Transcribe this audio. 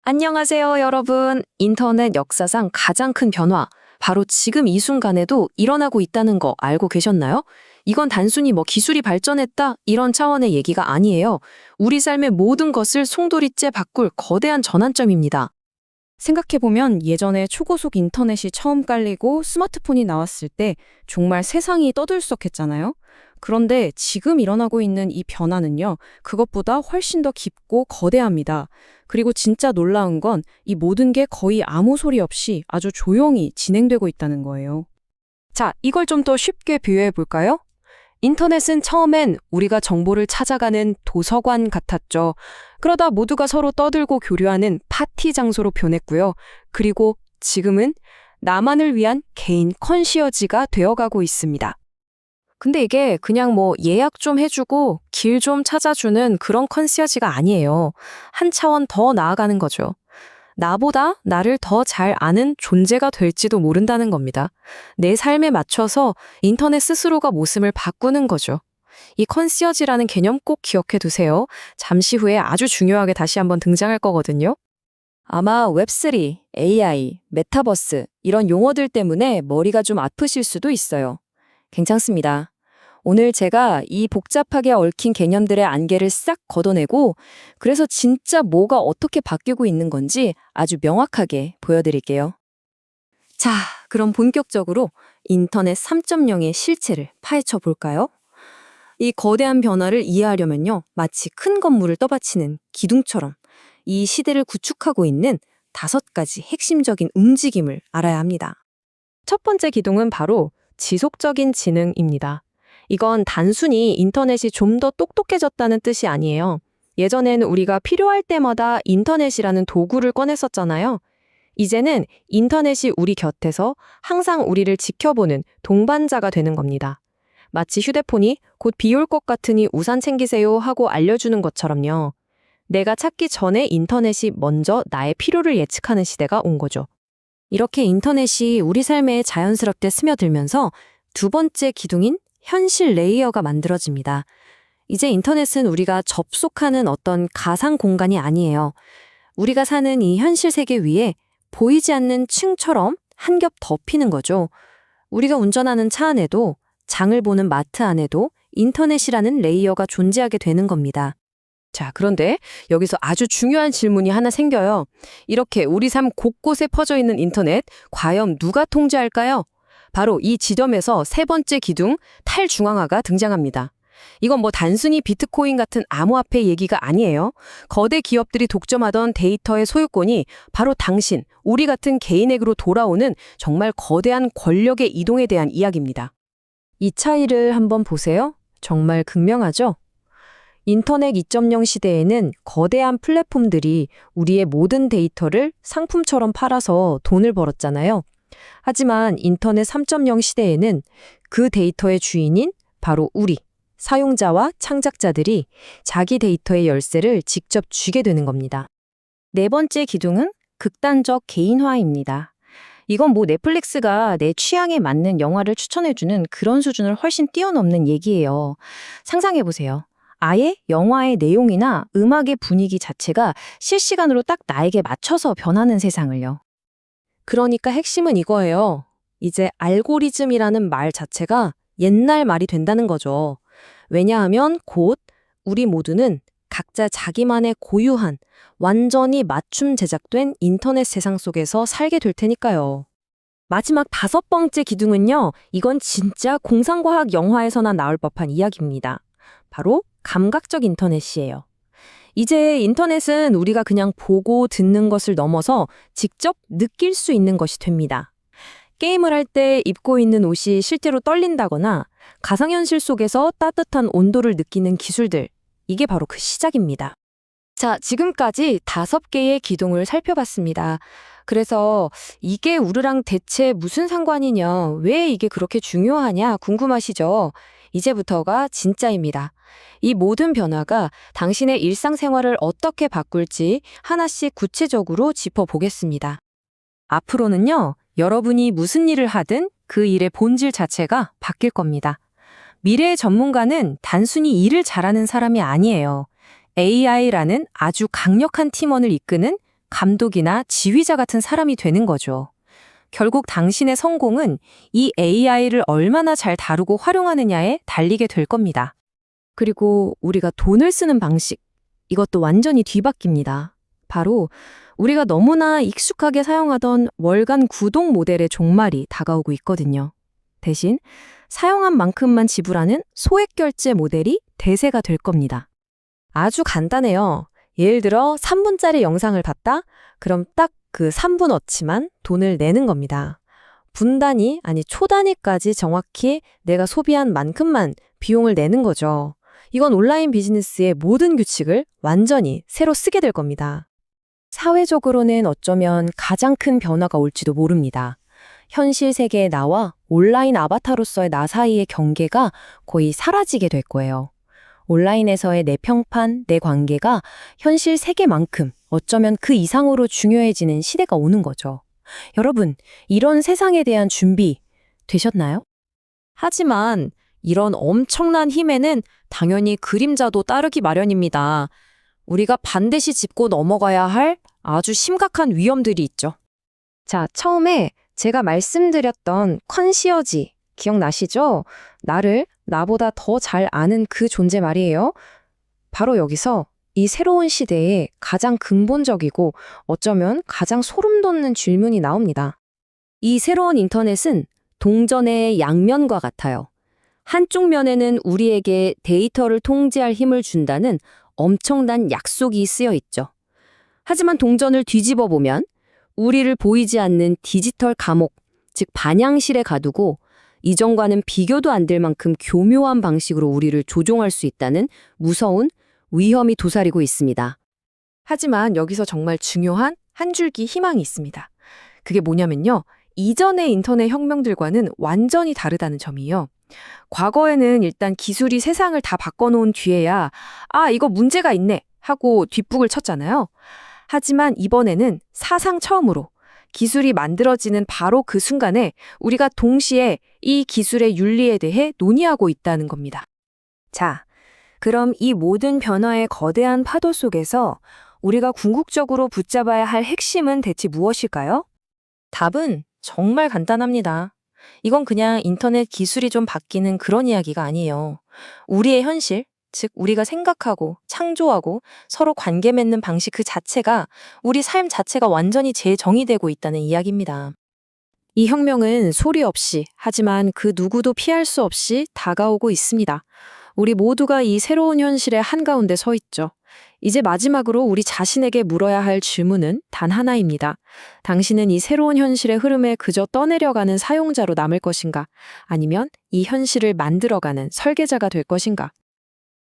안녕하세요, 여러분. 인터넷 역사상 가장 큰 변화, 바로 지금 이 순간에도 일어나고 있다는 거 알고 계셨나요? 이건 단순히 기술이 발전했다, 이런 차원의 얘기가 아니에요. 우리 삶의 모든 것을 송두리째 바꿀 거대한 전환점입니다. 생각해보면 예전에 초고속 인터넷이 처음 깔리고 스마트폰이 나왔을 때 정말 세상이 떠들썩했잖아요. 그런데 지금 일어나고 있는 이 변화는요, 그것보다 훨씬 더 깊고 거대합니다. 그리고 진짜 놀라운 건 이 모든 게 거의 아무 소리 없이 아주 조용히 진행되고 있다는 거예요. 자, 이걸 좀 더 쉽게 비유해 볼까요? 인터넷은 처음엔 우리가 정보를 찾아가는 도서관 같았죠. 그러다 모두가 서로 떠들고 교류하는 파티 장소로 변했고요. 그리고 지금은 나만을 위한 개인 컨시어지가 되어가고 있습니다. 근데 이게 그냥 예약 좀 해주고 길 좀 찾아주는 그런 컨시어지가 아니에요. 한 차원 더 나아가는 거죠. 나보다 나를 더 잘 아는 존재가 될지도 모른다는 겁니다. 내 삶에 맞춰서 인터넷 스스로가 모습을 바꾸는 거죠. 이 컨시어지라는 개념 꼭 기억해 두세요. 잠시 후에 아주 중요하게 다시 한번 등장할 거거든요. 아마 웹3, AI, 메타버스 이런 용어들 때문에 머리가 좀 아프실 수도 있어요. 괜찮습니다. 오늘 제가 이 복잡하게 얽힌 개념들의 안개를 싹 걷어내고 그래서 진짜 뭐가 어떻게 바뀌고 있는 건지 아주 명확하게 보여드릴게요. 자, 그럼 본격적으로 인터넷 3.0의 실체를 파헤쳐 볼까요? 이 거대한 변화를 이해하려면요, 마치 큰 건물을 떠받치는 기둥처럼 이 시대를 구축하고 있는 5가지 핵심적인 움직임을 알아야 합니다. 첫 번째 기둥은 바로 지속적인 지능입니다. 이건 단순히 인터넷이 좀 더 똑똑해졌다는 뜻이 아니에요. 예전에는 우리가 필요할 때마다 인터넷이라는 도구를 꺼냈었잖아요. 이제는 인터넷이 우리 곁에서 항상 우리를 지켜보는 동반자가 되는 겁니다. 마치 휴대폰이 곧 비 올 것 같으니 우산 챙기세요 하고 알려주는 것처럼요. 내가 찾기 전에 인터넷이 먼저 나의 필요를 예측하는 시대가 온 거죠. 이렇게 인터넷이 우리 삶에 자연스럽게 스며들면서 두 번째 기둥인 현실 레이어가 만들어집니다. 이제 인터넷은 우리가 접속하는 어떤 가상 공간이 아니에요. 우리가 사는 이 현실 세계 위에 보이지 않는 층처럼 한 겹 덮이는 거죠. 우리가 운전하는 차 안에도, 장을 보는 마트 안에도 인터넷이라는 레이어가 존재하게 되는 겁니다. 자, 그런데 여기서 아주 중요한 질문이 하나 생겨요. 이렇게 우리 삶 곳곳에 퍼져 있는 인터넷, 과연 누가 통제할까요? 바로 이 지점에서 세 번째 기둥, 탈중앙화가 등장합니다. 이건 단순히 비트코인 같은 암호화폐 얘기가 아니에요. 거대 기업들이 독점하던 데이터의 소유권이 바로 당신, 우리 같은 개인에게로 돌아오는 정말 거대한 권력의 이동에 대한 이야기입니다. 이 차이를 한번 보세요. 정말 극명하죠? 인터넷 2.0 시대에는 거대한 플랫폼들이 우리의 모든 데이터를 상품처럼 팔아서 돈을 벌었잖아요. 하지만 인터넷 3.0 시대에는 그 데이터의 주인인 바로 우리, 사용자와 창작자들이 자기 데이터의 열쇠를 직접 쥐게 되는 겁니다. 네 번째 기둥은 극단적 개인화입니다. 이건 넷플릭스가 내 취향에 맞는 영화를 추천해주는 그런 수준을 훨씬 뛰어넘는 얘기예요. 상상해보세요. 아예 영화의 내용이나 음악의 분위기 자체가 실시간으로 딱 나에게 맞춰서 변하는 세상을요. 그러니까 핵심은 이거예요. 이제 알고리즘이라는 말 자체가 옛날 말이 된다는 거죠. 왜냐하면 곧 우리 모두는 각자 자기만의 고유한, 완전히 맞춤 제작된 인터넷 세상 속에서 살게 될 테니까요. 마지막 5번째 기둥은요, 이건 진짜 공상과학 영화에서나 나올 법한 이야기입니다. 바로 감각적 인터넷이에요. 이제 인터넷은 우리가 그냥 보고 듣는 것을 넘어서 직접 느낄 수 있는 것이 됩니다. 게임을 할 때 입고 있는 옷이 실제로 떨린다거나 가상현실 속에서 따뜻한 온도를 느끼는 기술들, 이게 바로 그 시작입니다. 자, 지금까지 5개의 기둥을 살펴봤습니다. 그래서 이게 우리랑 대체 무슨 상관이냐, 왜 이게 그렇게 중요하냐 궁금하시죠? 이제부터가 진짜입니다. 이 모든 변화가 당신의 일상생활을 어떻게 바꿀지 하나씩 구체적으로 짚어보겠습니다. 앞으로는요, 여러분이 무슨 일을 하든 그 일의 본질 자체가 바뀔 겁니다. 미래의 전문가는 단순히 일을 잘하는 사람이 아니에요. AI라는 아주 강력한 팀원을 이끄는 감독이나 지휘자 같은 사람이 되는 거죠. 결국 당신의 성공은 이 AI를 얼마나 잘 다루고 활용하느냐에 달리게 될 겁니다. 그리고 우리가 돈을 쓰는 방식, 이것도 완전히 뒤바뀝니다. 바로 우리가 너무나 익숙하게 사용하던 월간 구독 모델의 종말이 다가오고 있거든요. 대신 사용한 만큼만 지불하는 소액 결제 모델이 대세가 될 겁니다. 아주 간단해요. 예를 들어 3분짜리 영상을 봤다? 그럼 딱 그 3분어치만 돈을 내는 겁니다. 분 단위, 아니 초 단위까지 정확히 내가 소비한 만큼만 비용을 내는 거죠. 이건 온라인 비즈니스의 모든 규칙을 완전히 새로 쓰게 될 겁니다. 사회적으로는 어쩌면 가장 큰 변화가 올지도 모릅니다. 현실 세계의 나와 온라인 아바타로서의 나 사이의 경계가 거의 사라지게 될 거예요. 온라인에서의 내 평판, 내 관계가 현실 세계만큼 어쩌면 그 이상으로 중요해지는 시대가 오는 거죠. 여러분, 이런 세상에 대한 준비 되셨나요? 하지만 이런 엄청난 힘에는 당연히 그림자도 따르기 마련입니다. 우리가 반드시 짚고 넘어가야 할 아주 심각한 위험들이 있죠. 자, 처음에 제가 말씀드렸던 컨시어지 기억나시죠? 나를 나보다 더 잘 아는 그 존재 말이에요. 바로 여기서 이 새로운 시대에 가장 근본적이고 어쩌면 가장 소름 돋는 질문이 나옵니다. 이 새로운 인터넷은 동전의 양면과 같아요. 한쪽 면에는 우리에게 데이터를 통제할 힘을 준다는 엄청난 약속이 쓰여 있죠. 하지만 동전을 뒤집어 보면 우리를 보이지 않는 디지털 감옥, 즉 반향실에 가두고 이전과는 비교도 안 될 만큼 교묘한 방식으로 우리를 조종할 수 있다는 무서운 위험이 도사리고 있습니다. 하지만 여기서 정말 중요한 한 줄기 희망이 있습니다. 그게 뭐냐면요. 이전의 인터넷 혁명들과는 완전히 다르다는 점이에요. 과거에는 일단 기술이 세상을 다 바꿔놓은 뒤에야 이거 문제가 있네 하고 뒷북을 쳤잖아요. 하지만 이번에는 사상 처음으로 기술이 만들어지는 바로 그 순간에 우리가 동시에 이 기술의 윤리에 대해 논의하고 있다는 겁니다. 자, 그럼 이 모든 변화의 거대한 파도 속에서 우리가 궁극적으로 붙잡아야 할 핵심은 대체 무엇일까요? 답은 정말 간단합니다. 이건 그냥 인터넷 기술이 좀 바뀌는 그런 이야기가 아니에요. 우리의 현실, 즉 우리가 생각하고 창조하고 서로 관계 맺는 방식 그 자체가 우리 삶 자체가 완전히 재정의되고 있다는 이야기입니다. 이 혁명은 소리 없이 하지만 그 누구도 피할 수 없이 다가오고 있습니다. 우리 모두가 이 새로운 현실의 한가운데 서 있죠. 이제 마지막으로 우리 자신에게 물어야 할 질문은 단 하나입니다. 당신은 이 새로운 현실의 흐름에 그저 떠내려가는 사용자로 남을 것인가? 아니면 이 현실을 만들어가는 설계자가 될 것인가?